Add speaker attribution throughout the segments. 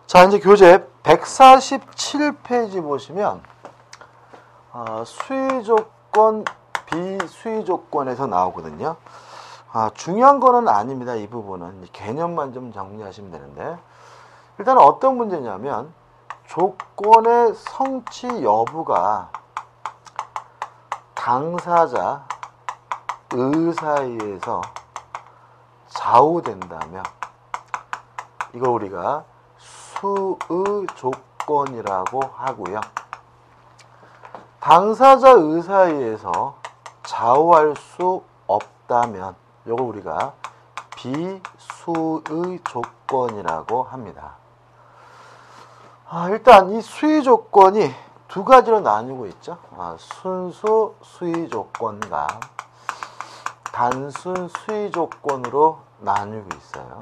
Speaker 1: 자, 이제 교재 147페이지 보시면 수의 조건, 비수의 조건에서 나오거든요. 중요한 거는 아닙니다. 이 부분은 개념만 좀 정리하시면 되는데, 일단 어떤 문제냐면 조건의 성취 여부가 당사자 의사에서 좌우된다면 이걸 우리가 수의 조건이라고 하고요. 당사자 의사에서 좌우할 수 없다면 이걸 우리가 비수의 조건이라고 합니다. 일단 이 수의 조건이 두 가지로 나뉘고 있죠. 순수 수의 조건과 단순 수의 조건으로 나뉘고 있어요.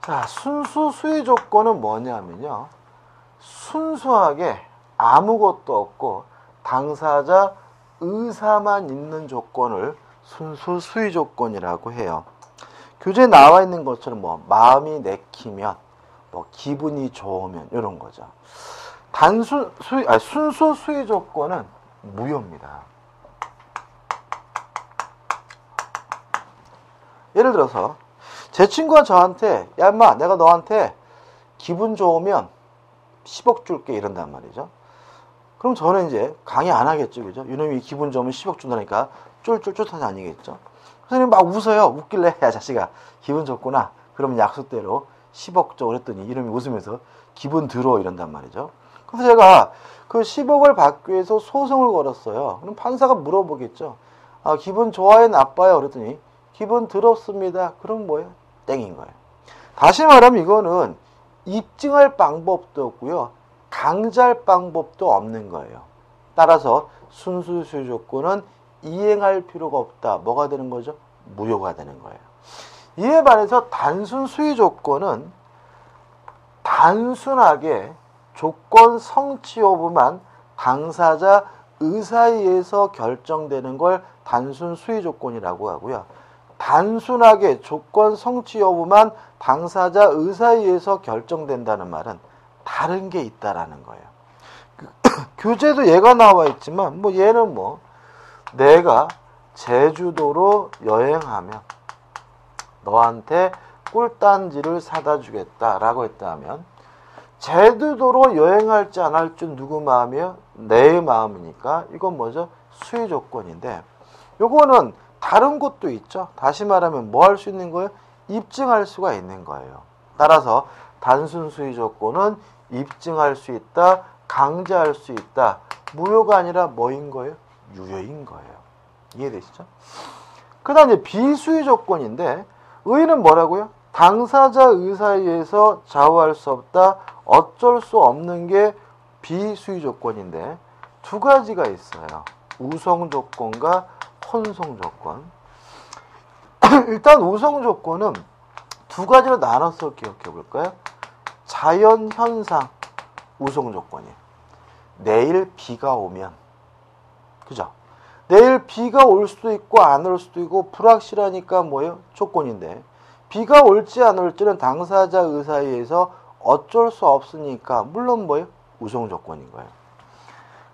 Speaker 1: 자, 순수 수의 조건은 뭐냐면요, 순수하게 아무것도 없고 당사자 의사만 있는 조건을 순수 수의 조건이라고 해요. 교재에 나와 있는 것처럼 마음이 내키면, 기분이 좋으면 이런 거죠. 순수 수의 조건은 무효입니다. 예를 들어서 제 친구가 저한테 야 인마 내가 너한테 기분 좋으면 10억 줄게 이런단 말이죠. 그럼 저는 이제 강의 안 하겠죠, 그죠? 이놈이 기분 좋으면 10억 준다니까 쫄쫄쫄 다니겠죠. 선생님 막 웃어요. 웃길래 야 자식아 기분 좋구나. 그러면 약속대로 10억 줘 그랬더니 이놈이 웃으면서 기분 들어 이런단 말이죠. 그래서 제가 그 10억을 받기 위해서 소송을 걸었어요. 그럼 판사가 물어보겠죠. 기분 좋아요 나빠요 그랬더니 기분 들었습니다. 그럼 뭐예요? 땡인 거예요. 다시 말하면 이거는 입증할 방법도 없고요. 강제할 방법도 없는 거예요. 따라서 순수 수의 조건은 이행할 필요가 없다. 뭐가 되는 거죠? 무효가 되는 거예요. 이에 반해서 단순 수의 조건은 단순하게 조건 성취 여부만 당사자 의사에 의해서 결정되는 걸 단순 수의 조건이라고 하고요. 단순하게 조건 성취 여부만 당사자 의사에 의해서 결정된다는 말은 다른 게 있다라는 거예요. 교재도 얘가 나와 있지만 얘는 내가 제주도로 여행하면 너한테 꿀단지를 사다 주겠다라고 했다면 제주도로 여행할지 안 할지 누구 마음이에요? 내 마음이니까 이건 뭐죠? 수의 조건인데 요거는 다른 것도 있죠. 다시 말하면 뭐 할 수 있는 거예요? 입증할 수가 있는 거예요. 따라서 단순 수의 조건은 입증할 수 있다, 강제할 수 있다. 무효가 아니라 뭐인 거예요? 유효인 거예요. 이해되시죠? 그 다음 이제 비수의 조건인데 의는 뭐라고요? 당사자 의사에 의해서 좌우할 수 없다, 어쩔 수 없는 게 비수의 조건인데 두 가지가 있어요. 우성 조건과 혼성 조건. 일단 우성 조건은 두 가지로 나눠서 기억해 볼까요? 자연 현상 우성 조건이에요. 내일 비가 오면, 그죠? 내일 비가 올 수도 있고 안 올 수도 있고 불확실하니까 뭐예요? 조건인데 비가 올지 안 올지는 당사자 의사에 의해서 어쩔 수 없으니까 물론 뭐예요? 우성 조건인 거예요.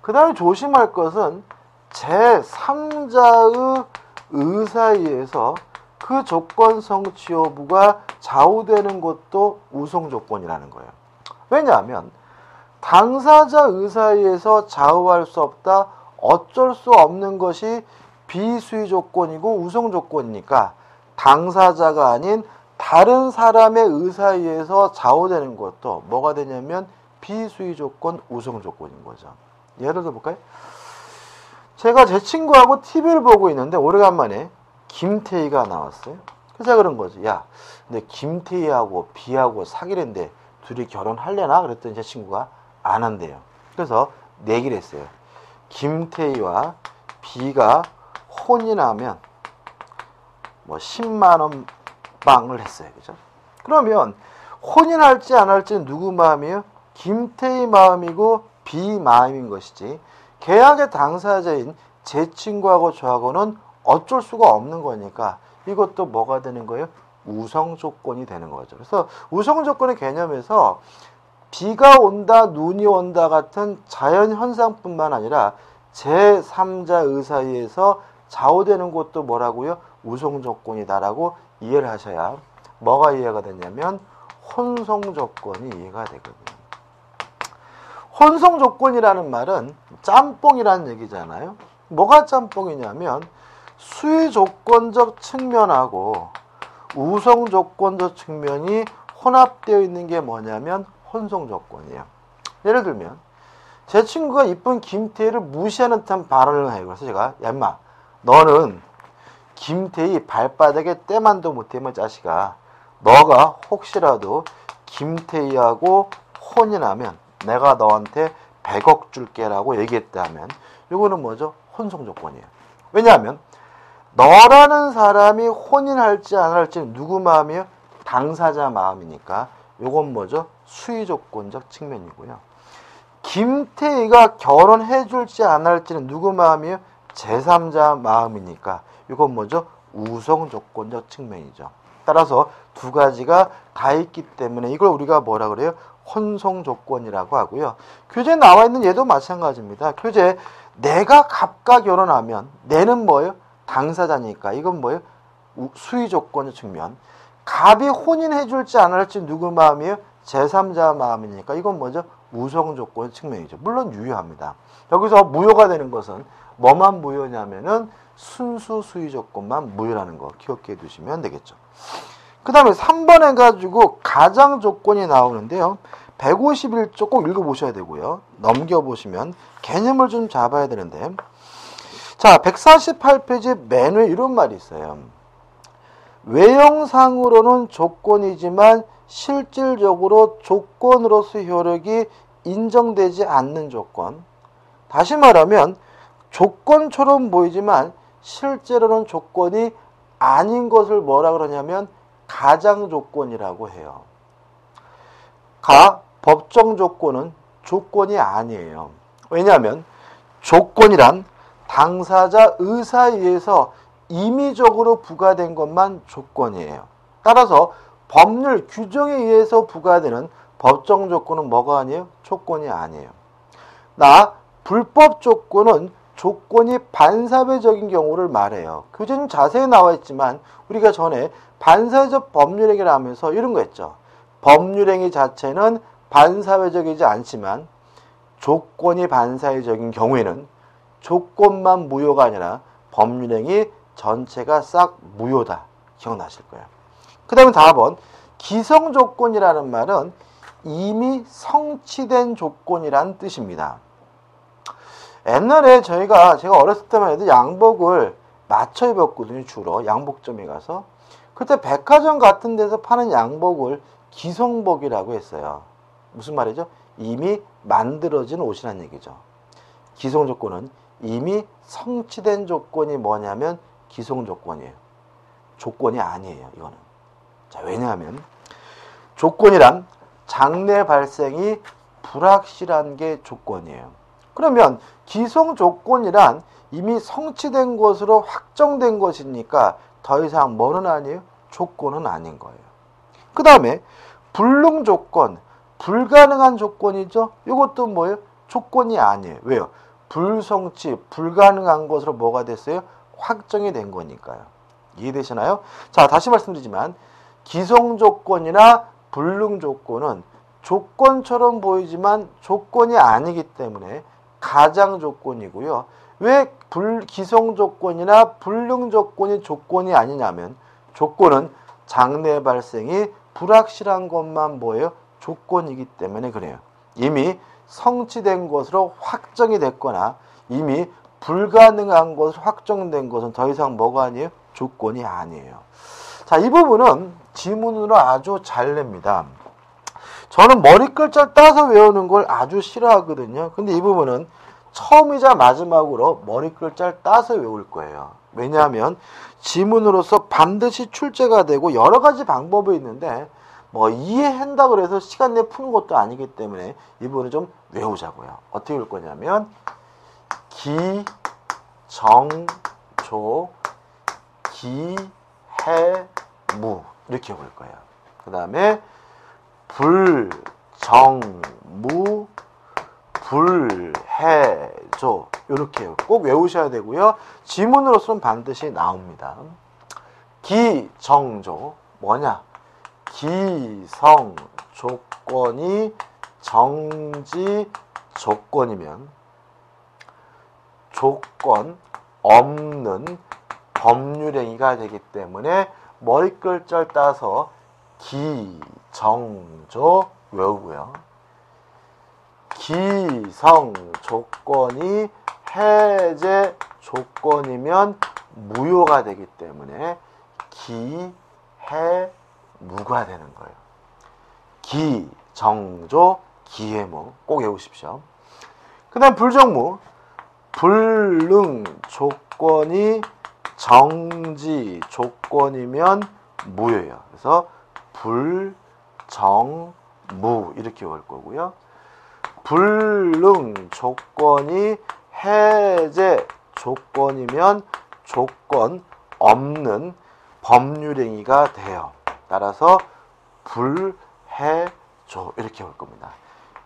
Speaker 1: 그 다음에 조심할 것은 제3자의 의사에 의해서 그 조건 성취 여부가 좌우되는 것도 우성 조건이라는 거예요. 왜냐하면 당사자 의사에 의해서 좌우할 수 없다, 어쩔 수 없는 것이 비수의 조건이고 우성 조건이니까 당사자가 아닌 다른 사람의 의사에 의해서 좌우되는 것도 뭐가 되냐면 비수의 조건, 우성 조건인 거죠. 예를 들어 볼까요? 제가 제 친구하고 TV를 보고 있는데 오래간만에 김태희가 나왔어요. 그래서 제가 그런 거지. 야, 근데 김태희하고 비하고 사귀는데 둘이 결혼하려나? 그랬더니 제 친구가 안 한대요. 그래서 내기를 했어요. 김태희와 비가 혼인하면 10만 원 빵을 했어요. 그죠? 그러면 혼인할지 안 할지 누구 마음이에요? 김태희 마음이고 비 마음인 것이지 계약의 당사자인 제 친구하고 저하고는 어쩔 수가 없는 거니까 이것도 뭐가 되는 거예요? 우성 조건이 되는 거죠. 그래서 우성 조건의 개념에서 비가 온다, 눈이 온다 같은 자연 현상뿐만 아니라 제3자의 사이에서 좌우되는 것도 뭐라고요? 우성 조건이다라고 이해를 하셔야 뭐가 이해가 되냐면 혼성 조건이 이해가 되거든요. 혼성 조건이라는 말은 짬뽕이라는 얘기잖아요. 뭐가 짬뽕이냐면 수위 조건적 측면하고 우성 조건적 측면이 혼합되어 있는 게 뭐냐면 혼성 조건이에요. 예를 들면 제 친구가 이쁜 김태희를 무시하는 듯한 발언을 해요. 그래서 제가 야 인마 너는 김태희 발바닥에 때만도 못해면 자식아 너가 혹시라도 김태희하고 혼이 나면 내가 너한테 100억 줄게라고 얘기했다면 이거는 뭐죠? 혼성 조건이에요. 왜냐하면 너라는 사람이 혼인할지 안 할지는 누구 마음이에요? 당사자 마음이니까 이건 뭐죠? 수의 조건적 측면이고요. 김태희가 결혼해 줄지 안 할지는 누구 마음이에요? 제3자 마음이니까 이건 뭐죠? 우성 조건적 측면이죠. 따라서 두 가지가 다 있기 때문에 이걸 우리가 뭐라 그래요? 혼성 조건이라고 하고요. 교재에 나와 있는 얘도 마찬가지입니다. 교재 내가 갑과 결혼하면 내는 뭐예요? 당사자니까 이건 뭐예요? 수의 조건의 측면. 갑이 혼인해 줄지 안 할지 누구 마음이에요? 제3자 마음이니까 이건 뭐죠? 우성 조건의 측면이죠. 물론 유효합니다. 여기서 무효가 되는 것은 뭐만 무효냐면은 순수 수의 조건만 무효라는 거 기억해 두시면 되겠죠. 그 다음에 3번 해가지고 가장 조건이 나오는데요. 151쪽 꼭 읽어보셔야 되고요. 넘겨보시면 개념을 좀 잡아야 되는데 자 148페이지 맨 위에 이런 말이 있어요. 외형상으로는 조건이지만 실질적으로 조건으로서 효력이 인정되지 않는 조건. 다시 말하면 조건처럼 보이지만 실제로는 조건이 아닌 것을 뭐라 그러냐면 가장 조건이라고 해요. 법정 조건은 조건이 아니에요. 왜냐하면 조건이란 당사자 의사에 의해서 임의적으로 부과된 것만 조건이에요. 따라서 법률 규정에 의해서 부과되는 법정 조건은 뭐가 아니에요? 조건이 아니에요. 불법 조건은 조건이 반사회적인 경우를 말해요. 교재는 자세히 나와 있지만 우리가 전에 반사회적 법률행위를 하면서 이런 거 했죠. 법률행위 자체는 반사회적이지 않지만 조건이 반사회적인 경우에는 조건만 무효가 아니라 법률행위 전체가 싹 무효다. 기억나실 거예요. 그 다음에 4번 기성조건이라는 말은 이미 성취된 조건이란 뜻입니다. 옛날에 제가 어렸을 때만 해도 양복을 맞춰 입었거든요. 주로 양복점에 가서. 그때 백화점 같은 데서 파는 양복을 기성복이라고 했어요. 무슨 말이죠? 이미 만들어진 옷이란 얘기죠. 기성조건은 이미 성취된 조건이 뭐냐면 기성조건이에요. 조건이 아니에요. 이거는. 자, 왜냐하면 조건이란 장래 발생이 불확실한 게 조건이에요. 그러면 기성조건이란 이미 성취된 것으로 확정된 것이니까 더 이상 뭐는 아니에요? 조건은 아닌 거예요. 그 다음에 불능조건, 불가능한 조건이죠. 이것도 뭐예요? 조건이 아니에요. 왜요? 불성취, 불가능한 것으로 뭐가 됐어요? 확정이 된 거니까요. 이해되시나요? 자, 다시 말씀드리지만 기성조건이나 불능조건은 조건처럼 보이지만 조건이 아니기 때문에 가장 조건이고요. 왜 기성조건이나 불능조건이 조건이 아니냐면 조건은 장래 발생이 불확실한 것만 뭐예요? 조건이기 때문에 그래요. 이미 성취된 것으로 확정이 됐거나 이미 불가능한 것으로 확정된 것은 더 이상 뭐가 아니에요? 조건이 아니에요. 자, 이 부분은 지문으로 아주 잘 냅니다. 저는 머리글자 따서 외우는 걸 아주 싫어하거든요. 근데 이 부분은 처음이자 마지막으로 머리글자를 따서 외울 거예요. 왜냐하면 지문으로서 반드시 출제가 되고 여러 가지 방법이 있는데 뭐 이해한다고 해서 시간 내에 푸는 것도 아니기 때문에 이 부분을 좀 외우자고요. 어떻게 외울 거냐면 기, 정, 조, 기, 해, 무 이렇게 볼 거예요. 그 다음에 불, 정, 무, 불해조 이렇게 꼭 외우셔야 되고요. 지문으로서는 반드시 나옵니다. 기정조 뭐냐? 기성 조건이 정지 조건이면 조건 없는 법률행위가 되기 때문에 머리글자를 따서 기정조 외우고요. 기성 조건이 해제 조건이면 무효가 되기 때문에 기해무가 되는 거예요. 기정조, 기해무 꼭 외우십시오. 그 다음 불정무, 불능 조건이 정지 조건이면 무효예요. 그래서 불정무 이렇게 올 거고요. 불능 조건이 해제 조건이면 조건 없는 법률행위가 돼요. 따라서 불해조 이렇게 올 겁니다.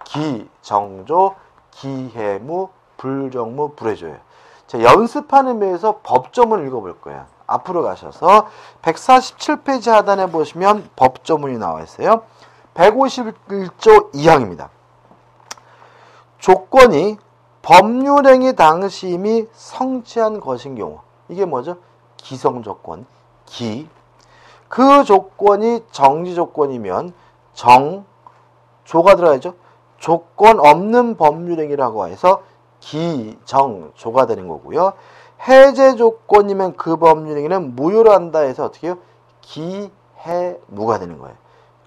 Speaker 1: 기정조, 기해무, 불정무, 불해조예요. 자, 연습하는 의미에서 법조문 읽어볼 거예요. 앞으로 가셔서 147페이지 하단에 보시면 법조문이 나와 있어요. 151조 2항입니다. 조건이 법률행위 당시 이미 성취한 것인 경우, 이게 뭐죠? 기성조건, 기. 그 조건이 정지 조건이면 조가 들어가야죠. 조건 없는 법률행위라고 해서 기정조가 되는 거고요. 해제 조건이면 그 법률행위는 무효로 한다 해서 어떻게 해요? 기해무가 되는 거예요.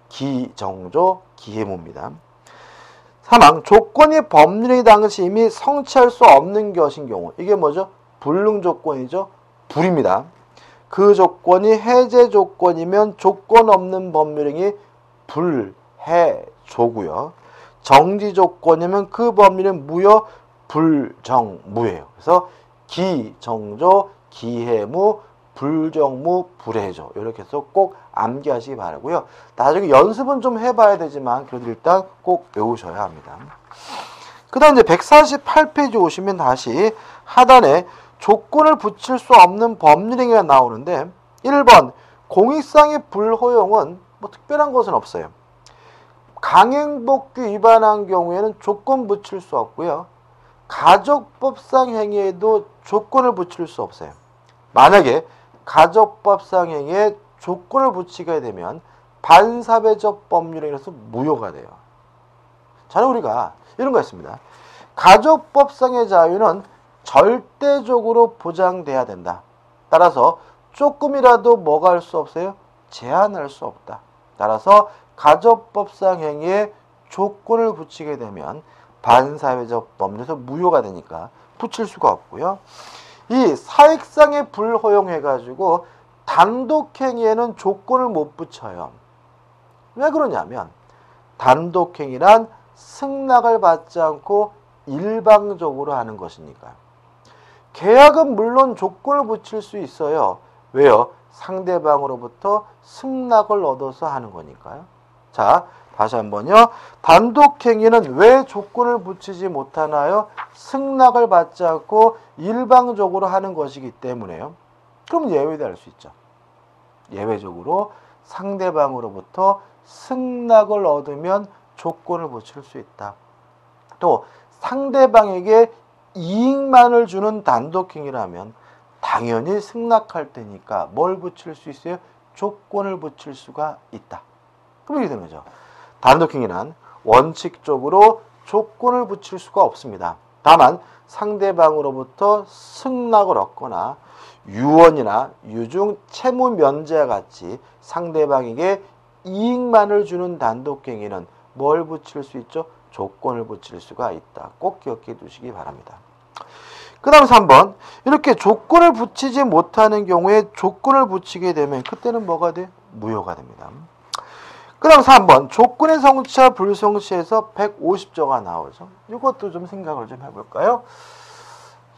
Speaker 1: 기정조, 기해무입니다. 사망, 조건이 법률행위 당시 이미 성취할 수 없는 것인 경우, 이게 뭐죠? 불능 조건이죠. 불입니다. 그 조건이 해제 조건이면 조건 없는 법률행위 불해조고요. 정지 조건이면 그 법률은 무효, 불정무예요. 그래서 기정조, 기해무, 불정무, 불해조 이렇게 해서 꼭 암기하시기 바라고요. 나중에 연습은 좀 해봐야 되지만 그래도 일단 꼭 외우셔야 합니다. 그 다음 이제 148페이지 오시면 다시 하단에 조건을 붙일 수 없는 법률행위가 나오는데 1번 공익상의 불허용은 뭐 특별한 것은 없어요. 강행복귀 위반한 경우에는 조건 붙일 수 없고요. 가족법상 행위에도 조건을 붙일 수 없어요. 만약에 가족법상 행위에 조건을 붙이게 되면 반사회적 법률행위라서 무효가 돼요. 저는 우리가 이런 거 있습니다. 가족법상의 자유는 절대적으로 보장돼야 된다. 따라서 조금이라도 뭐가 할 수 없어요? 제한할 수 없다. 따라서 가족법상 행위에 조건을 붙이게 되면 반사회적 법률에서 무효가 되니까 붙일 수가 없고요. 이 사익상의 불허용해가지고 단독행위에는 조건을 못 붙여요. 왜 그러냐면 단독행위란 승낙을 받지 않고 일방적으로 하는 것이니까요. 계약은 물론 조건을 붙일 수 있어요. 왜요? 상대방으로부터 승낙을 얻어서 하는 거니까요. 자, 다시 한번요. 단독행위는 왜 조건을 붙이지 못하나요? 승낙을 받지 않고 일방적으로 하는 것이기 때문에요. 그럼 예외도 할 수 있죠. 예외적으로 상대방으로부터 승낙을 얻으면 조건을 붙일 수 있다. 또 상대방에게 이익만을 주는 단독행위라면 당연히 승낙할 테니까 뭘 붙일 수 있어요? 조건을 붙일 수가 있다. 그럼 이렇게 되는 거죠. 단독행위는 원칙적으로 조건을 붙일 수가 없습니다. 다만 상대방으로부터 승낙을 얻거나 유언이나 유증, 채무 면제와 같이 상대방에게 이익만을 주는 단독행위는 뭘 붙일 수 있죠? 조건을 붙일 수가 있다. 꼭 기억해 두시기 바랍니다. 그 다음 3번. 이렇게 조건을 붙이지 못하는 경우에 조건을 붙이게 되면 그때는 뭐가 돼? 무효가 됩니다. 그 다음 3번. 조건의 성취와 불성취에서 150조가 나오죠. 이것도 좀 생각을 좀 해볼까요?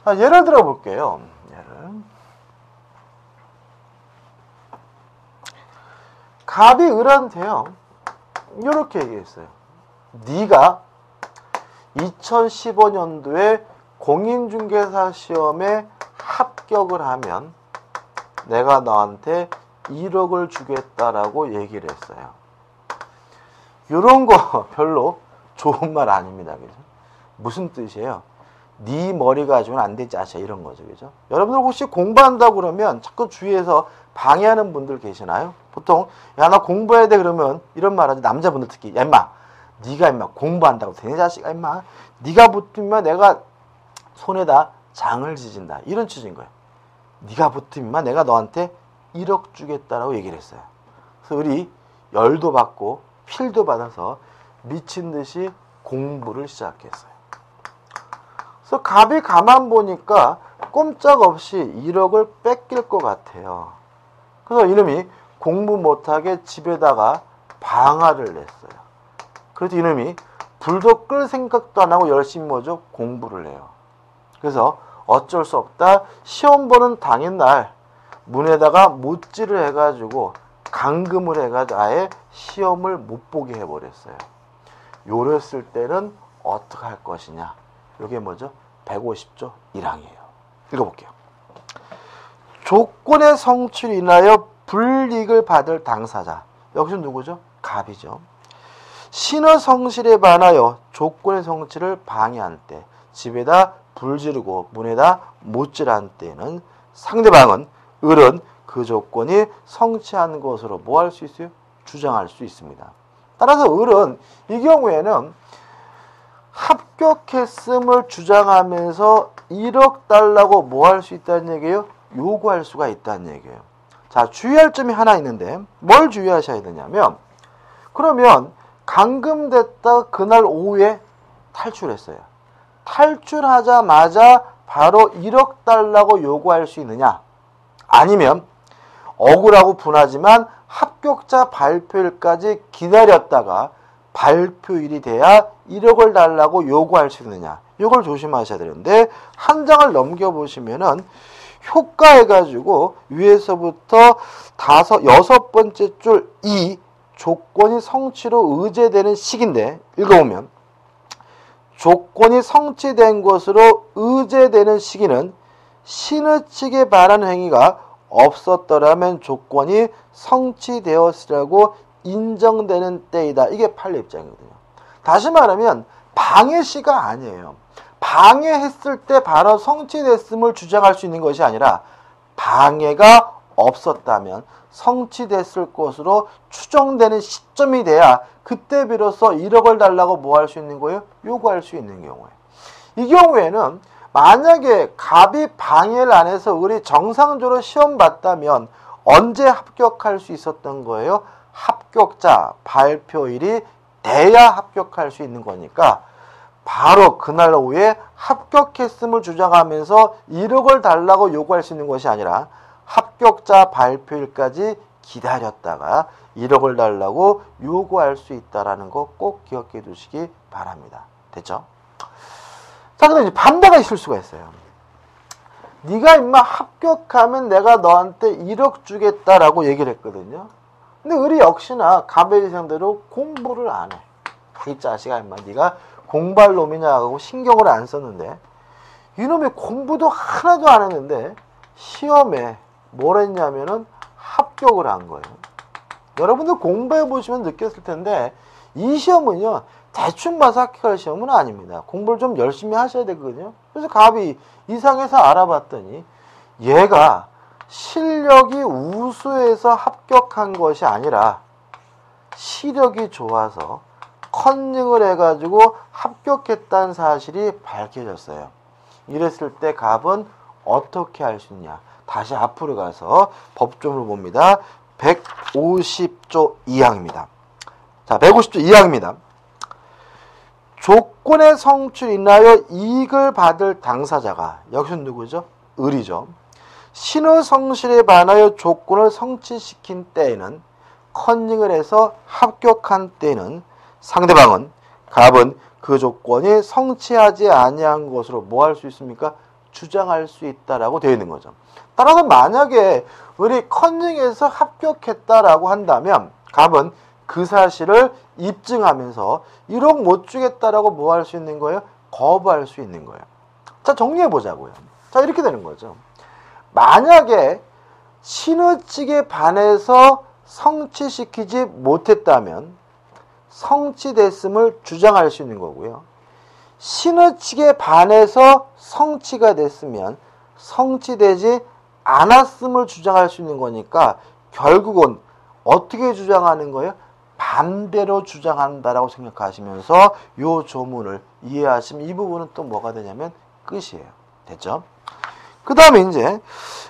Speaker 1: 자, 예를 들어 볼게요. 갑이 을한테요. 이렇게 얘기했어요. 네가 2015년도에 공인중개사 시험에 합격을 하면 내가 너한테 1억을 주겠다라고 얘기를 했어요. 이런 거 별로 좋은 말 아닙니다. 그죠? 무슨 뜻이에요? 네 머리 가지고는 안 되지 아시아 이런 거죠. 그죠? 여러분들 혹시 공부한다고 그러면 자꾸 주위에서 방해하는 분들 계시나요? 보통 야 나 공부해야 돼 그러면 이런 말 하지. 남자분들 특히 야 임마 네가 임마 공부한다고 되네 자식아 임마 네가 붙으면 내가 손에다 장을 지진다 이런 취지인 거예요. 네가 붙으면 내가 너한테 1억 주겠다라고 얘기를 했어요. 그래서 우리 열도 받고 필도 받아서 미친 듯이 공부를 시작했어요. 그래서 갑이 가만 보니까 꼼짝없이 1억을 뺏길 것 같아요. 그래서 이놈이 공부 못하게 집에다가 방아를 냈어요. 그래서 이놈이 불도 끌 생각도 안 하고 열심히 뭐죠? 공부를 해요. 그래서 어쩔 수 없다. 시험 보는 당일날 문에다가 못질을 해가지고 감금을 해가지고 아예 시험을 못 보게 해버렸어요. 요랬을 때는 어떻게 할 것이냐. 이게 뭐죠? 150조 1항이에요. 읽어볼게요. 조건의 성취로 인하여 불이익을 받을 당사자. 여기서 누구죠? 갑이죠. 신의 성실에 반하여 조건의 성취를 방해한 때, 집에다 불 지르고 문에다 못질한 때는 상대방은 을은 그 조건이 성취한 것으로 뭐 할 수 있어요? 주장할 수 있습니다. 따라서 을은 이 경우에는 합격했음을 주장하면서 1억 달라고 뭐 할 수 있다는 얘기예요? 요구할 수가 있다는 얘기예요. 자, 주의할 점이 하나 있는데 뭘 주의하셔야 되냐면 그러면 감금됐다 그날 오후에 탈출했어요. 탈출하자마자 바로 1억 달라고 요구할 수 있느냐? 아니면 억울하고 분하지만 합격자 발표일까지 기다렸다가 발표일이 돼야 1억을 달라고 요구할 수 있느냐? 이걸 조심하셔야 되는데 한 장을 넘겨보시면은 효과해가지고 위에서부터 여섯 번째 줄 2 조건이 성취로 의제되는 시기인데 읽어보면 조건이 성취된 것으로 의제되는 시기는 신의 측에 반한 행위가 없었더라면 조건이 성취되었으라고 인정되는 때이다. 이게 판례 입장이거든요. 다시 말하면 방해시가 아니에요. 방해했을 때 바로 성취됐음을 주장할 수 있는 것이 아니라 방해가 없었다면 성취됐을 것으로 추정되는 시점이 돼야 그때 비로소 1억을 달라고 뭐 할 수 있는 거예요? 요구할 수 있는 경우에. 이 경우에는 만약에 갑이 방해를 안 해서 을이 정상적으로 시험 봤다면 언제 합격할 수 있었던 거예요? 합격자 발표일이 돼야 합격할 수 있는 거니까 바로 그날 오후에 합격했음을 주장하면서 1억을 달라고 요구할 수 있는 것이 아니라 합격자 발표일까지 기다렸다가 1억을 달라고 요구할 수 있다는 거 꼭 기억해 두시기 바랍니다. 됐죠? 자, 근데 이제 반대가 있을 수가 있어요. 네가 임마 합격하면 내가 너한테 1억 주겠다라고 얘기를 했거든요. 근데 을이 역시나 갑의 상대로 공부를 안 해. 이 자식아 임마 네가 공부할 놈이냐 하고 신경을 안 썼는데 이놈이 공부도 하나도 안 했는데 시험에 뭘 했냐면은 합격을 한 거예요. 여러분들 공부해 보시면 느꼈을 텐데 이 시험은요 대충 봐서 합격할 시험은 아닙니다. 공부를 좀 열심히 하셔야 되거든요. 그래서 갑이 이상해서 알아봤더니 얘가 실력이 우수해서 합격한 것이 아니라 시력이 좋아서 컨닝을 해가지고 합격했다는 사실이 밝혀졌어요. 이랬을 때 갑은 어떻게 할 수 있냐? 다시 앞으로 가서 법조문을 봅니다. 150조 2항입니다. 자, 150조 2항입니다. 조건의 성취를 인하여 이익을 받을 당사자가 여기서 누구죠? 을이죠. 신의 성실에 반하여 조건을 성취시킨 때에는 컨닝을 해서 합격한 때에는 상대방은 갑은 그 조건이 성취하지 아니한 것으로 뭐 할 수 있습니까? 주장할 수 있다라고 되어 있는 거죠. 따라서 만약에 을이 컨닝해서 합격했다라고 한다면 갑은 그 사실을 입증하면서 1억 못 주겠다라고 뭐 할 수 있는 거예요? 거부할 수 있는 거예요. 자, 정리해 보자고요. 자, 이렇게 되는 거죠. 만약에 신의 측에 반해서 성취시키지 못했다면 성취됐음을 주장할 수 있는 거고요. 신의 측에 반해서 성취가 됐으면 성취되지 않았음을 주장할 수 있는 거니까 결국은 어떻게 주장하는 거예요? 반대로 주장한다라고 생각하시면서 이 조문을 이해하시면 이 부분은 또 뭐가 되냐면 끝이에요. 됐죠? 그 다음에 이제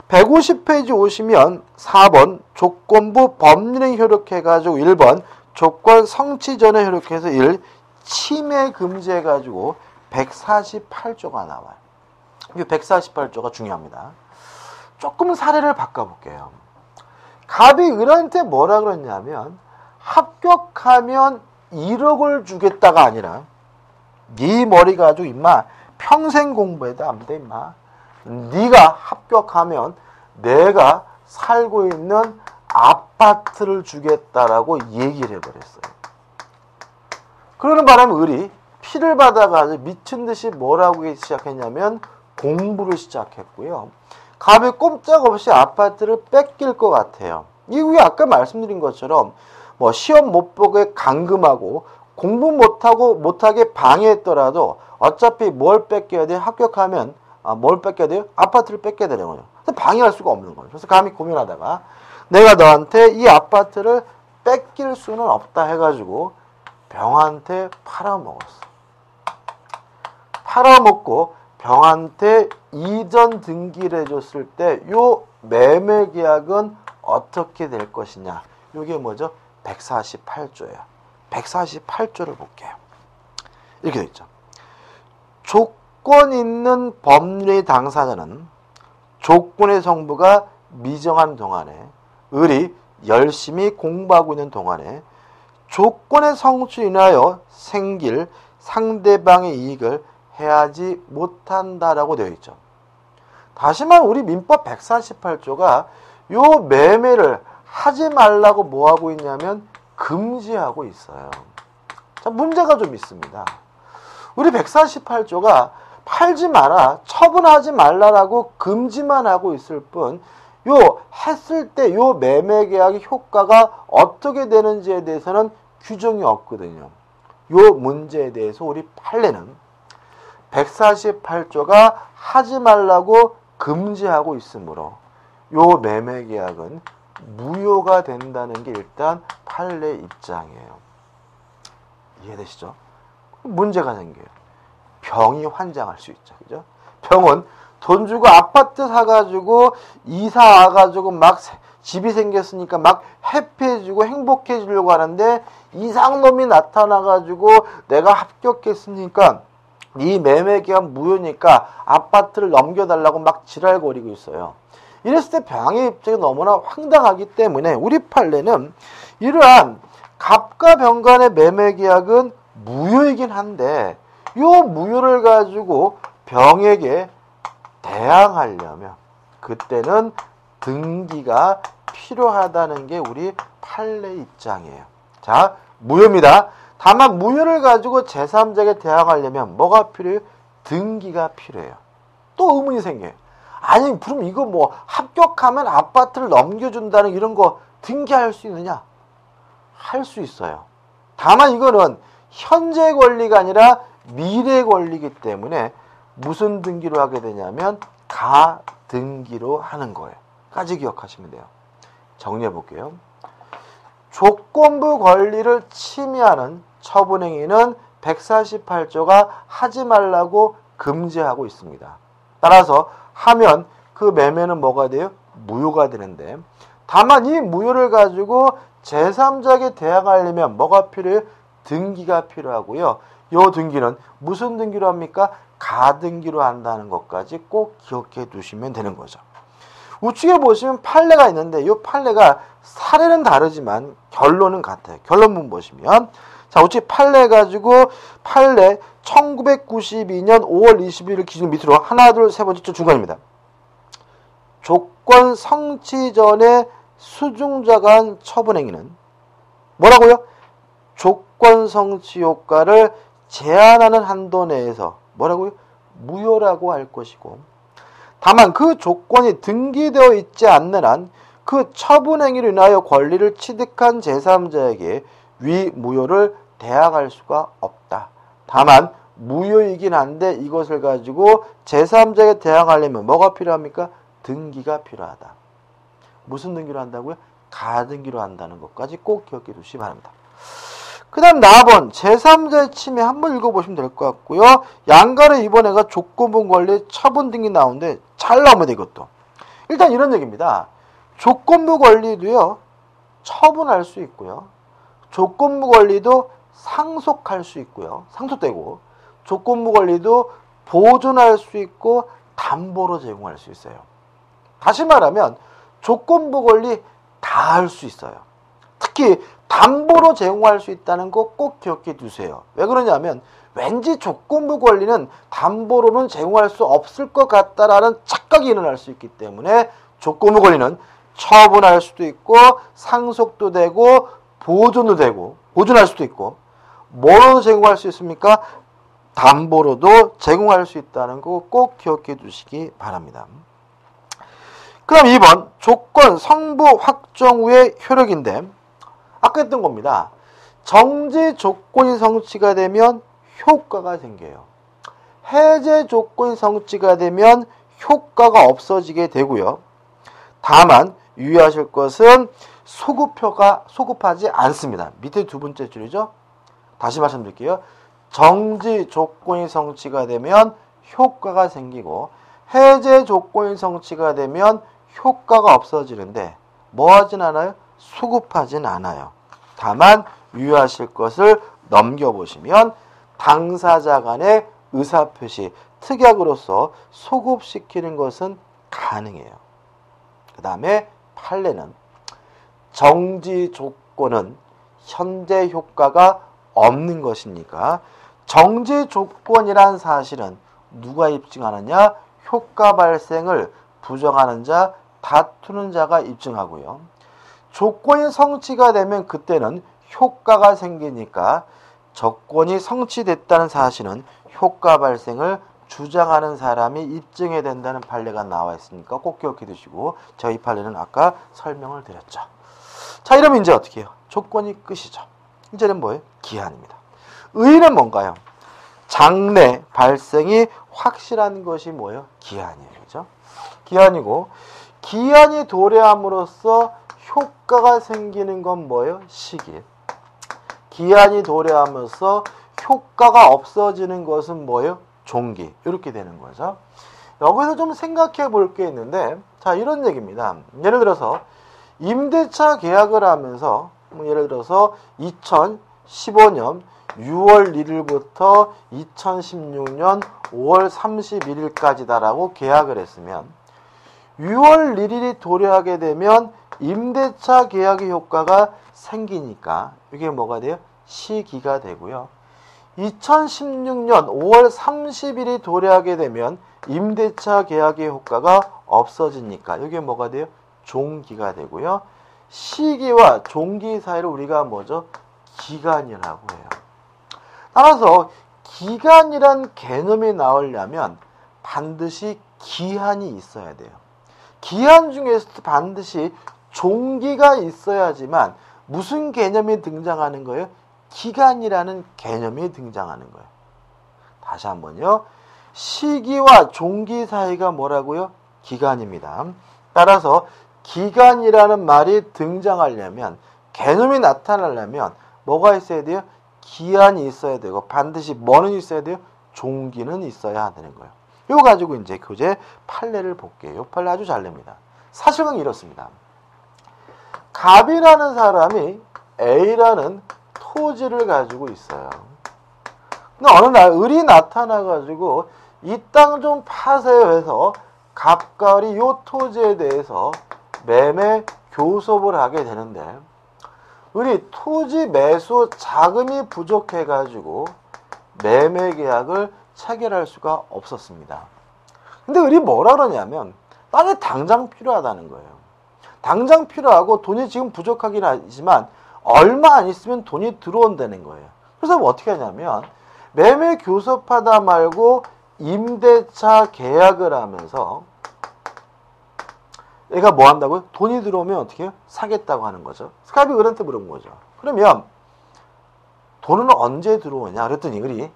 Speaker 1: 150페이지 오시면 4번 조건부 법률행 효력해가지고 1번 조건 성취 전에 효력해서 1 침해 금지해가지고 148조가 나와요. 이 148조가 중요합니다. 조금 사례를 바꿔볼게요. 갑이 을한테 뭐라 그랬냐면 합격하면 1억을 주겠다가 아니라 네 머리 가지고 임마 평생 공부해도 안 돼 임마. 네가 합격하면 내가 살고 있는 아파트를 주겠다라고 얘기를 해버렸어요. 그러는 바람에 을이 피를 받아가지고 미친 듯이 뭐라고 시작했냐면 공부를 시작했고요. 갑이 꼼짝없이 아파트를 뺏길 것 같아요. 이게 아까 말씀드린 것처럼 뭐 시험 못 보게 감금하고 공부 못하게 방해했더라도 어차피 뭘 뺏겨야 돼? 합격하면 뭘 뺏겨야 돼요? 아파트를 뺏겨야 되는 거예요. 방해할 수가 없는 거예요. 그래서 감히 고민하다가 내가 너한테 이 아파트를 뺏길 수는 없다 해가지고 병한테 팔아먹었어. 팔아먹고 병한테 이전 등기를 해줬을 때 요 매매 계약은 어떻게 될 것이냐. 이게 뭐죠? 148조예요. 148조를 볼게요. 이렇게 되어 있죠. 조건 있는 법률의 당사자는 조건의 성부가 미정한 동안에 을이 열심히 공부하고 있는 동안에 조건의 성취로 인하여 생길 상대방의 이익을 해하지 못한다라고 되어 있죠. 다시 말하면 우리 민법 148조가 요 매매를 하지 말라고 뭐 하고 있냐면 금지하고 있어요. 자, 문제가 좀 있습니다. 우리 148조가 팔지 마라, 처분하지 말라라고 금지만 하고 있을 뿐, 요 했을 때 요 매매 계약의 효과가 어떻게 되는지에 대해서는 규정이 없거든요. 요 문제에 대해서 우리 판례는 148조가 하지 말라고 금지하고 있으므로 요 매매 계약은 무효가 된다는 게 일단 판례 입장이에요. 이해되시죠? 문제가 생겨요. 병이 환장할 수 있죠. 그죠? 병은 돈 주고 아파트 사가지고 이사 와가지고 막 집이 생겼으니까 막 해피해지고 행복해지려고 하는데 이상놈이 나타나가지고 내가 합격했으니까 이 매매 계약 무효니까 아파트를 넘겨달라고 막 지랄거리고 있어요. 이랬을 때 병의 입장이 너무나 황당하기 때문에 우리 판례는 이러한 갑과 병 간의 매매 계약은 무효이긴 한데 요 무효를 가지고 병에게 대항하려면 그때는 등기가 필요하다는 게 우리 판례 입장이에요. 자, 무효입니다. 다만 무효를 가지고 제3자에게 대항하려면 뭐가 필요해요? 등기가 필요해요. 또 의문이 생겨요. 아니, 그럼 이거 뭐 합격하면 아파트를 넘겨준다는 이런 거 등기할 수 있느냐? 할 수 있어요. 다만 이거는 현재 권리가 아니라 미래 권리이기 때문에 무슨 등기로 하게 되냐면 가등기로 하는 거예요. 까지 기억하시면 돼요. 정리해 볼게요. 조건부 권리를 침해하는 처분행위는 148조가 하지 말라고 금지하고 있습니다. 따라서 하면 그 매매는 뭐가 돼요? 무효가 되는데 다만 이 무효를 가지고 제3자에게 대항하려면 뭐가 필요해요? 등기가 필요하고요. 이 등기는 무슨 등기로 합니까? 가등기로 한다는 것까지 꼭 기억해 두시면 되는 거죠. 우측에 보시면 판례가 있는데 이 판례가 사례는 다르지만 결론은 같아요. 결론문 보시면 자, 우측 판례 가지고 판례 1992년 5월 20일을 기준 밑으로 하나, 둘, 세 번째 줄 중간입니다. 조건 성취 전에 수중자가 한 처분행위는 뭐라고요? 조건 성취 효과를 제한하는 한도 내에서 뭐라고요? 무효라고 할 것이고, 다만 그 조건이 등기되어 있지 않는 한 그 처분행위로 인하여 권리를 취득한 제3자에게 위무효를 대항할 수가 없다. 다만 무효이긴 한데 이것을 가지고 제3자에게 대항하려면 뭐가 필요합니까? 등기가 필요하다. 무슨 등기로 한다고요? 가등기로 한다는 것까지 꼭 기억해 두시기 바랍니다. 그 다음 4번 제3자의 침해 한번 읽어보시면 될 것 같고요. 양간의 이번에가 조건부 권리 처분 등기 나오는데 잘 나오면 돼 이것도. 일단 이런 얘기입니다. 조건부 권리도요. 처분할 수 있고요. 조건부 권리도 상속할 수 있고요. 상속되고 조건부 권리도 보존할 수 있고 담보로 제공할 수 있어요. 다시 말하면 조건부 권리 다 할 수 있어요. 특히 담보로 제공할 수 있다는 거 꼭 기억해 두세요. 왜 그러냐면 왠지 조건부 권리는 담보로는 제공할 수 없을 것 같다라는 착각이 일어날 수 있기 때문에 조건부 권리는 처분할 수도 있고 상속도 되고 보존도 되고 보존할 수도 있고 뭐로도 제공할 수 있습니까? 담보로도 제공할 수 있다는 거 꼭 기억해 두시기 바랍니다. 그럼 2번 조건 성부 확정 후의 효력인데 아까 했던 겁니다. 정지 조건이 성취가 되면 효과가 생겨요. 해제 조건이 성취가 되면 효과가 없어지게 되고요. 다만 유의하실 것은 소급하지 않습니다. 밑에 두 번째 줄이죠. 다시 말씀드릴게요. 정지 조건이 성취가 되면 효과가 생기고 해제 조건이 성취가 되면 효과가 없어지는데 뭐 하진 않아요? 소급하진 않아요. 다만 유의하실 것을 넘겨보시면 당사자 간의 의사표시, 특약으로서 소급시키는 것은 가능해요. 그 다음에 판례는 정지 조건은 현재 효과가 없는 것이니까 정지 조건이란 사실은 누가 입증하느냐? 효과 발생을 부정하는 자, 다투는 자가 입증하고요. 조건이 성취가 되면 그때는 효과가 생기니까 조건이 성취됐다는 사실은 효과 발생을 주장하는 사람이 입증해야 된다는 판례가 나와 있으니까 꼭 기억해 두시고 저희 판례는 아까 설명을 드렸죠. 자, 이러면 이제 어떻게 해요? 조건이 끝이죠. 이제는 뭐예요? 기한입니다. 의의는 뭔가요? 장래 발생이 확실한 것이 뭐예요? 기한이에요. 그죠? 기한이고 기한이 도래함으로써 효과가 생기는 건 뭐예요? 시기. 기한이 도래하면서 효과가 없어지는 것은 뭐예요? 종기. 이렇게 되는 거죠. 여기서 좀 생각해 볼 게 있는데, 자, 이런 얘기입니다. 예를 들어서 임대차 계약을 하면서 예를 들어서 2015년 6월 1일부터 2016년 5월 31일까지다라고 계약을 했으면 6월 1일이 도래하게 되면 임대차 계약의 효과가 생기니까 이게 뭐가 돼요? 시기가 되고요. 2016년 5월 30일이 도래하게 되면 임대차 계약의 효과가 없어지니까 이게 뭐가 돼요? 종기가 되고요. 시기와 종기 사이를 우리가 뭐죠? 기간이라고 해요. 따라서 기간이란 개념이 나오려면 반드시 기한이 있어야 돼요. 기한 중에서도 반드시 종기가 있어야지만 무슨 개념이 등장하는 거예요? 기간이라는 개념이 등장하는 거예요. 다시 한번요. 시기와 종기 사이가 뭐라고요? 기간입니다. 따라서 기간이라는 말이 등장하려면, 개념이 나타나려면 뭐가 있어야 돼요? 기한이 있어야 되고 반드시 뭐는 있어야 돼요? 종기는 있어야 되는 거예요. 이거 가지고 이제 교재 판례를 볼게요. 이 판례 아주 잘 냅니다. 사실은 이렇습니다. 갑이라는 사람이 A라는 토지를 가지고 있어요. 근데 어느 날 을이 나타나가지고 이 땅 좀 파세요 해서 갑과 을이 이 토지에 대해서 매매 교섭을 하게 되는데 을이 토지 매수 자금이 부족해가지고 매매 계약을 체결할 수가 없었습니다. 근데 을이 뭐라 그러냐면 땅이 당장 필요하다는 거예요. 당장 필요하고 돈이 지금 부족하긴 하지만 얼마 안 있으면 돈이 들어온다는 거예요. 그래서 뭐 어떻게 하냐면 매매 교섭하다 말고 임대차 계약을 하면서 얘가 뭐 한다고요? 돈이 들어오면 어떻게 해요? 사겠다고 하는 거죠. 스카이비 을한테 물어본 거죠. 그러면 돈은 언제 들어오냐? 그랬더니 을이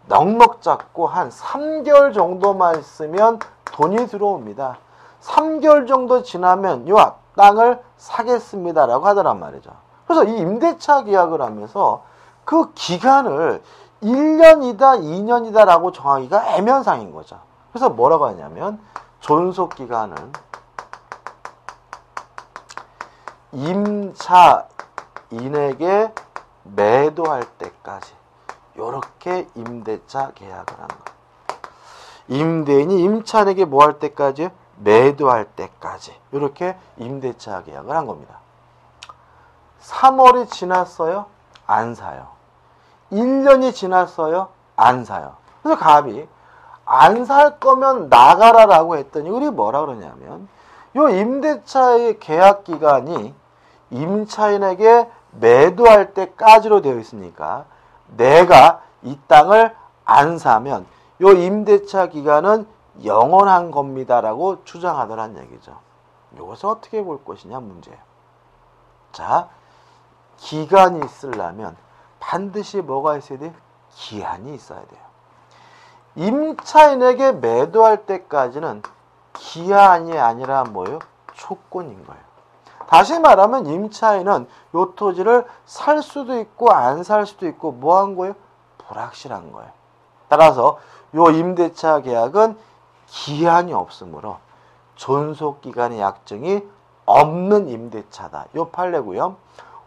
Speaker 1: 넉넉 잡고 한 3개월 정도만 있으면 돈이 들어옵니다. 3개월 정도 지나면 요 땅을 사겠습니다라고 하더란 말이죠. 그래서 이 임대차 계약을 하면서 그 기간을 1년이다 2년이다라고 정하기가 애매한 상인 거죠. 그래서 뭐라고 하냐면 존속기간은 임차인에게 매도할 때까지 이렇게 임대차 계약을 하는 거예요. 임대인이 임차인에게 뭐 할 때까지요? 매도할 때까지 이렇게 임대차 계약을 한 겁니다. 3월이 지났어요? 안 사요. 1년이 지났어요? 안 사요. 그래서 갑이 안 살 거면 나가라라고 했더니 우리 뭐라 그러냐면 요 임대차의 계약 기간이 임차인에게 매도할 때까지로 되어 있으니까 내가 이 땅을 안 사면 요 임대차 기간은 영원한 겁니다라고 주장하더란 얘기죠. 이것을 어떻게 볼 것이냐 문제예요. 자, 기간이 있으려면 반드시 뭐가 있어야 돼요? 기한이 있어야 돼요. 임차인에게 매도할 때까지는 기한이 아니라 뭐예요? 조건인 거예요. 다시 말하면 임차인은 요 토지를 살 수도 있고 안 살 수도 있고 뭐 한 거예요? 불확실한 거예요. 따라서 요 임대차 계약은 기한이 없으므로 존속기간의 약정이 없는 임대차다. 요 판례고요.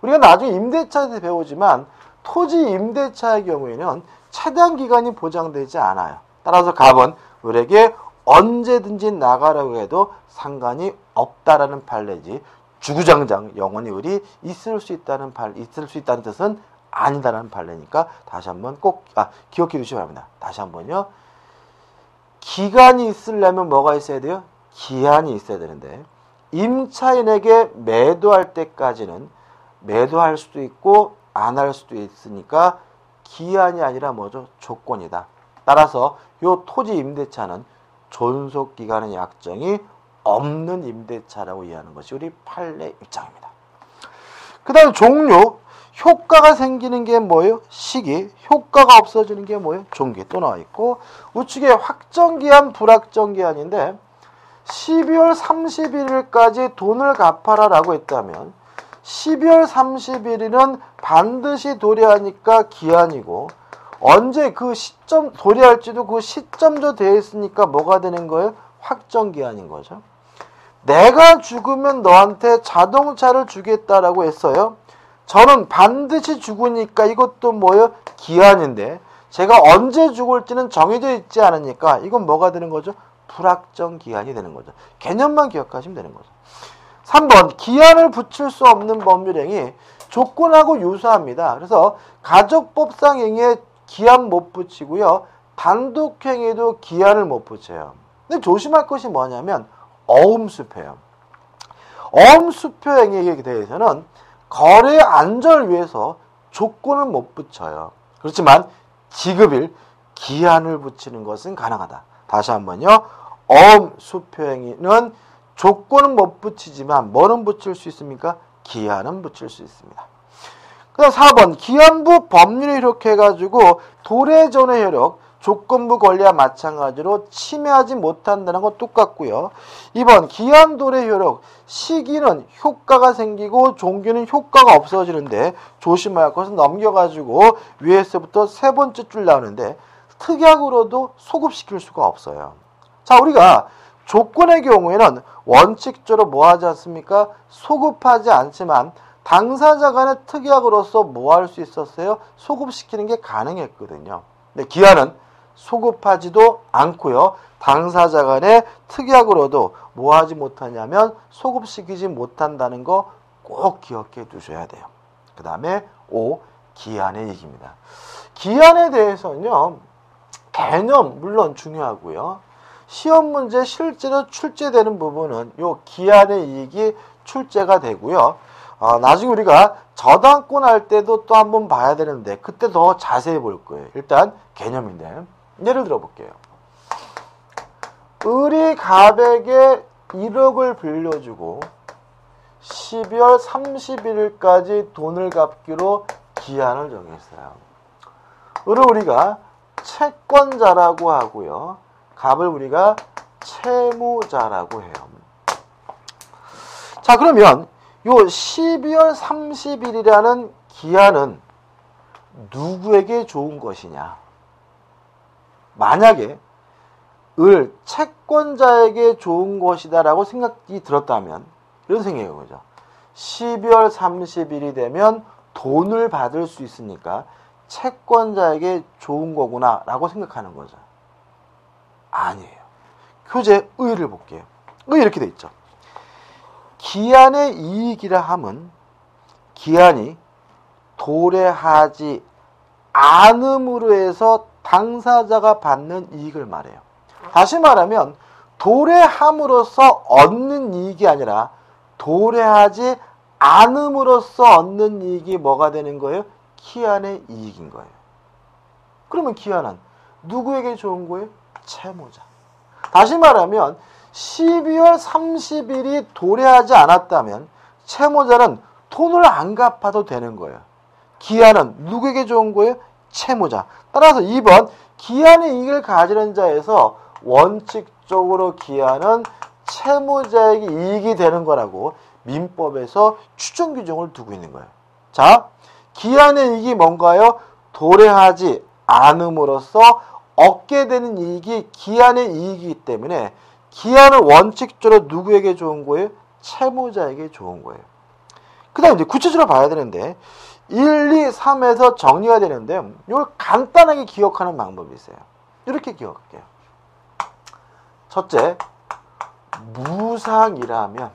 Speaker 1: 우리가 나중에 임대차에서 배우지만 토지 임대차의 경우에는 최대한 기간이 보장되지 않아요. 따라서 갑은 을에게 언제든지 나가라고 해도 상관이 없다라는 판례지 주구장창 영원히 을이 있을 수 있다는 뜻은 아니다라는 판례니까 다시 한번 꼭 기억해 두시기 바랍니다. 다시 한번요. 기간이 있으려면 뭐가 있어야 돼요? 기한이 있어야 되는데 임차인에게 매도할 때까지는 매도할 수도 있고 안 할 수도 있으니까 기한이 아니라 뭐죠? 조건이다. 따라서 요 토지 임대차는 존속기간의 약정이 없는 임대차라고 이해하는 것이 우리 판례 입장입니다. 그 다음 종료, 효과가 생기는 게 뭐예요? 시기, 효과가 없어지는 게 뭐예요? 종기 또 나와 있고 우측에 확정기한, 불확정기한인데 12월 31일까지 돈을 갚아라라고 했다면 12월 31일은 반드시 도래하니까 기한이고 언제 그 시점 도래할지도 그 시점조 되어 있으니까 뭐가 되는 거예요? 확정기한인 거죠. 내가 죽으면 너한테 자동차를 주겠다라고 했어요. 저는 반드시 죽으니까 이것도 뭐예요? 기한인데 제가 언제 죽을지는 정해져 있지 않으니까 이건 뭐가 되는 거죠? 불확정기한이 되는 거죠. 개념만 기억하시면 되는 거죠. 3번 기한을 붙일 수 없는 법률행위 조건하고 유사합니다. 그래서 가족법상 행위에 기한 못 붙이고요. 단독행위도 기한을 못 붙여요. 근데 조심할 것이 뭐냐면 어음수표예요. 어음수표 행위에 대해서는 거래 안전을 위해서 조건을 못 붙여요. 그렇지만 지급일 기한을 붙이는 것은 가능하다. 다시 한번요. 어음수표 행위는 조건은 못 붙이지만 뭐는 붙일 수 있습니까? 기한은 붙일 수 있습니다. 그 다음 4번 기한부 법률의 효력 해가지고 도래전의 효력 조건부 권리와 마찬가지로 침해하지 못한다는 건 똑같고요. 2번 기한 도래 효력 시기는 효과가 생기고 종기는 효과가 없어지는데 조심해야 할 것은 넘겨가지고 위에서부터 세 번째 줄 나오는데 특약으로도 소급시킬 수가 없어요. 자, 우리가 조건의 경우에는 원칙적으로 뭐 하지 않습니까? 소급하지 않지만 당사자 간의 특약으로서 뭐 할 수 있었어요? 소급시키는 게 가능했거든요. 근데 기한은 소급하지도 않고요. 당사자 간의 특약으로도 뭐 하지 못하냐면 소급시키지 못한다는 거 꼭 기억해 두셔야 돼요. 그 다음에 5. 기한의 얘기입니다. 기한에 대해서는요. 개념 물론 중요하고요. 시험 문제 실제로 출제되는 부분은 요 기한의 이익이 출제가 되고요. 나중에 우리가 저당권 할 때도 또 한번 봐야 되는데 그때 더 자세히 볼 거예요. 일단 개념인데 예를 들어 볼게요. 을이 갑에게 1억을 빌려주고 12월 31일까지 돈을 갚기로 기한을 정했어요. 을을 우리가 채권자라고 하고요. 갑을 우리가 채무자라고 해요. 자, 그러면 요 12월 30일이라는 기한은 누구에게 좋은 것이냐? 만약에 을 채권자에게 좋은 것이다라고 생각이 들었다면 이런 생각인 거죠. 12월 30일이 되면 돈을 받을 수 있으니까 채권자에게 좋은 거구나 라고 생각하는 거죠. 아니에요. 교재 의를 볼게요. 의 이렇게 돼 있죠. 기한의 이익이라 함은 기한이 도래하지 않음으로 해서 당사자가 받는 이익을 말해요. 다시 말하면 도래함으로써 얻는 이익이 아니라 도래하지 않음으로써 얻는 이익이 뭐가 되는 거예요? 기한의 이익인 거예요. 그러면 기한은 누구에게 좋은 거예요? 채무자. 다시 말하면 12월 30일이 도래하지 않았다면 채무자는 돈을 안 갚아도 되는 거예요. 기한은 누구에게 좋은 거예요? 채무자. 따라서 2번 기한의 이익을 가지는 자에서 원칙적으로 기한은 채무자에게 이익이 되는 거라고 민법에서 추정 규정을 두고 있는 거예요. 자, 기한의 이익이 뭔가요? 도래하지 않음으로써 얻게 되는 이익이 기한의 이익이기 때문에 기한은 원칙적으로 누구에게 좋은 거예요? 채무자에게 좋은 거예요. 그 다음에 이제 구체적으로 봐야 되는데 1, 2, 3에서 정리가 되는데 이걸 간단하게 기억하는 방법이 있어요. 이렇게 기억할게요. 첫째, 무상이라면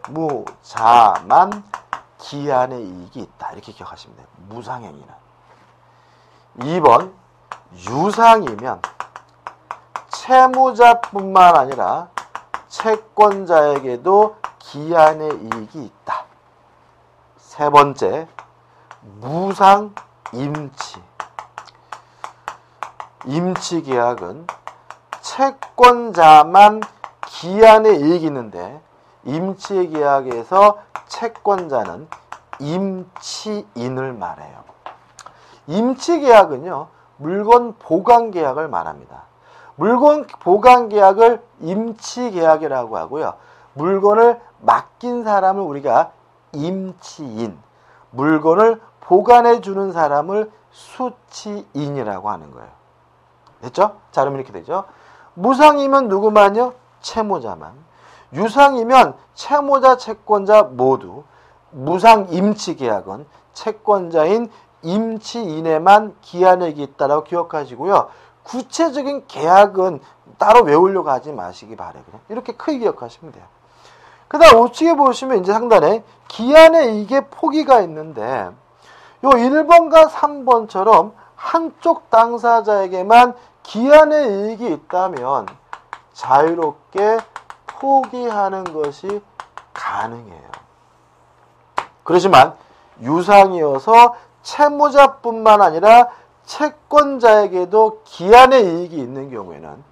Speaker 1: 채무자만 기한의 이익이 있다. 이렇게 기억하시면 돼요. 무상행위는. 2번, 유상이면 채무자뿐만 아니라 채권자에게도 기한의 이익이 있다. 세 번째, 무상임치. 임치계약은 채권자만 기한의 이익이 있는데 임치계약에서 채권자는 임치인을 말해요. 임치계약은요, 물건 보관계약을 말합니다. 물건 보관계약을 임치계약이라고 하고요. 물건을 맡긴 사람을 우리가 임치인, 물건을 보관해주는 사람을 수치인이라고 하는 거예요. 됐죠? 자, 그러면 이렇게 되죠. 무상이면 누구만요? 채무자만. 유상이면 채무자, 채권자 모두. 무상 임치계약은 채권자인 임치인에만 기한액이 있다라고 기억하시고요. 구체적인 계약은 따로 외우려고 하지 마시기 바라요. 이렇게 크게 기억하시면 돼요. 그 다음 우측에 보시면 이제 상단에 기한의 이익의 포기가 있는데 요 1번과 3번처럼 한쪽 당사자에게만 기한의 이익이 있다면 자유롭게 포기하는 것이 가능해요. 그렇지만 유상이어서 채무자뿐만 아니라 채권자에게도 기한의 이익이 있는 경우에는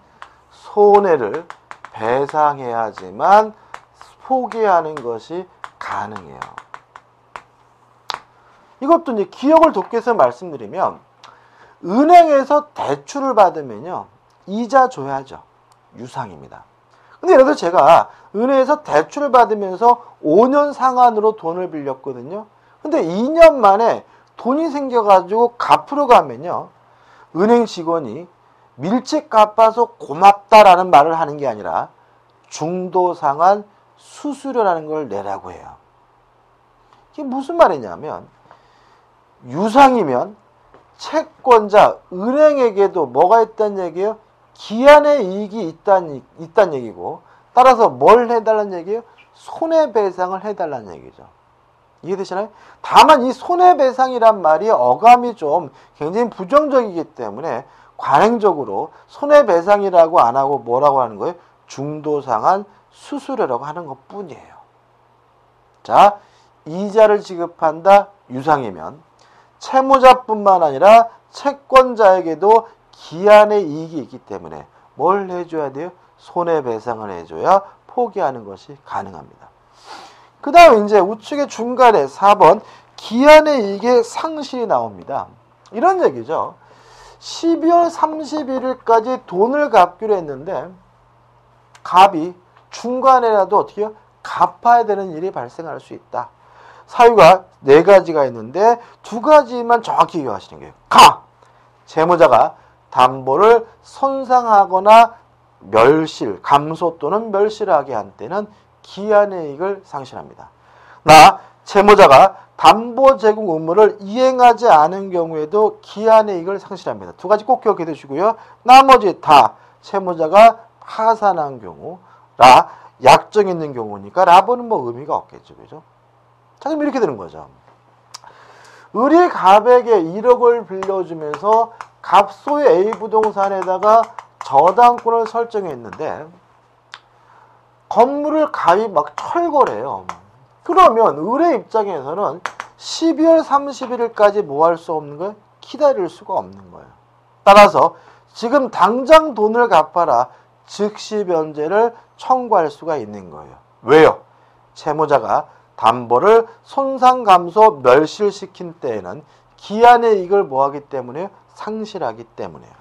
Speaker 1: 손해를 배상해야지만 포기하는 것이 가능해요. 이것도 이제 기억을 돕기 위해서 말씀드리면 은행에서 대출을 받으면요 이자 줘야죠. 유상입니다. 근데 예를 들어 제가 은행에서 대출을 받으면서 5년 상한으로 돈을 빌렸거든요. 근데 2년 만에 돈이 생겨가지고 갚으러 가면요 은행 직원이 밀집 갚아서 고맙다라는 말을 하는 게 아니라 중도상환 수수료라는 걸 내라고 해요. 이게 무슨 말이냐면 유상이면 채권자, 은행에게도 뭐가 있다는 얘기예요? 기한의 이익이 있다는 얘기고 따라서 뭘 해달라는 얘기예요? 손해배상을 해달라는 얘기죠. 이해되시나요? 다만 이 손해배상이란 말이 어감이 좀 굉장히 부정적이기 때문에 관행적으로 손해배상이라고 안 하고 뭐라고 하는 거예요? 중도상환 수수료라고 하는 것 뿐이에요. 자, 이자를 지급한다 유상이면 채무자뿐만 아니라 채권자에게도 기한의 이익이 있기 때문에 뭘 해줘야 돼요? 손해배상을 해줘야 포기하는 것이 가능합니다. 그 다음 이제 우측의 중간에 4번 기한의 이익의 상실이 나옵니다. 이런 얘기죠. 12월 31일까지 돈을 갚기로 했는데 갑이 중간에라도 어떻게 해요? 갚아야 되는 일이 발생할 수 있다. 사유가 4가지가 있는데 2가지만 정확히 기억하시는 거예요. 가! 채무자가 담보를 손상하거나 멸실, 감소 또는 멸실하게 한 때는 기한의 이익을 상실합니다. 나, 채무자가 담보 제공 의무를 이행하지 않은 경우에도 기한의 이익을 상실합니다. 2가지 꼭 기억해 두시고요. 나머지 다 채무자가 파산한 경우, 라, 약정 있는 경우니까 라보는 뭐 의미가 없겠죠. 그죠? 자, 그럼 이렇게 되는 거죠. 을이 갑에게 1억을 빌려주면서 갑소의 A 부동산에다가 저당권을 설정했는데 건물을 갑이 막 철거래요. 그러면 을의 입장에서는 12월 31일까지 뭐 할 수 없는 거예요? 기다릴 수가 없는 거예요. 따라서 지금 당장 돈을 갚아라. 즉시 변제를 청구할 수가 있는 거예요. 왜요? 채무자가 담보를 손상 감소 멸실시킨 때에는 기한의 이익을 뭐하기 때문에 상실하기 때문에요.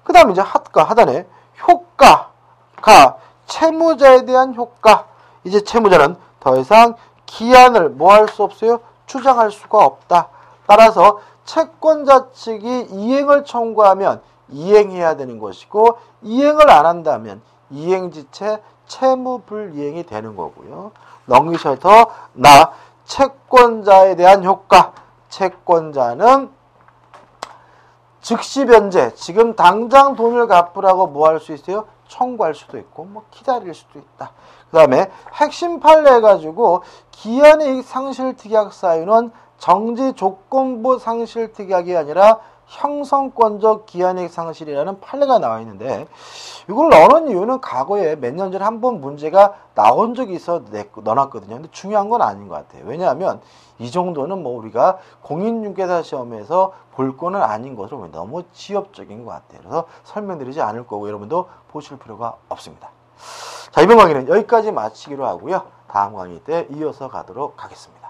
Speaker 1: 그 다음에 이제 하단에 효과가 채무자에 대한 효과. 이제 채무자는 더 이상 기한을 뭐 할 수 없어요? 주장할 수가 없다. 따라서 채권자 측이 이행을 청구하면 이행해야 되는 것이고 이행을 안 한다면 이행지체 채무불이행이 되는 거고요. 렁리셔터 나 채권자에 대한 효과. 채권자는 즉시 변제, 지금 당장 돈을 갚으라고 뭐 할 수 있어요? 청구할 수도 있고 뭐 기다릴 수도 있다. 그 다음에 핵심 판례 해가지고 기한의 이익 상실특약 사유는 정지 조건부 상실특약이 아니라 형성권적 기한이익 상실이라는 판례가 나와 있는데 이걸 넣는 이유는 과거에 몇 년 전에 한 번 문제가 나온 적이 있어 넣어놨거든요. 근데 중요한 건 아닌 것 같아요. 왜냐하면 이 정도는 뭐 우리가 공인중개사 시험에서 볼 거는 아닌 것으로 너무 지엽적인 것 같아요. 그래서 설명드리지 않을 거고 여러분도 보실 필요가 없습니다. 자, 이번 강의는 여기까지 마치기로 하고요. 다음 강의 때 이어서 가도록 하겠습니다.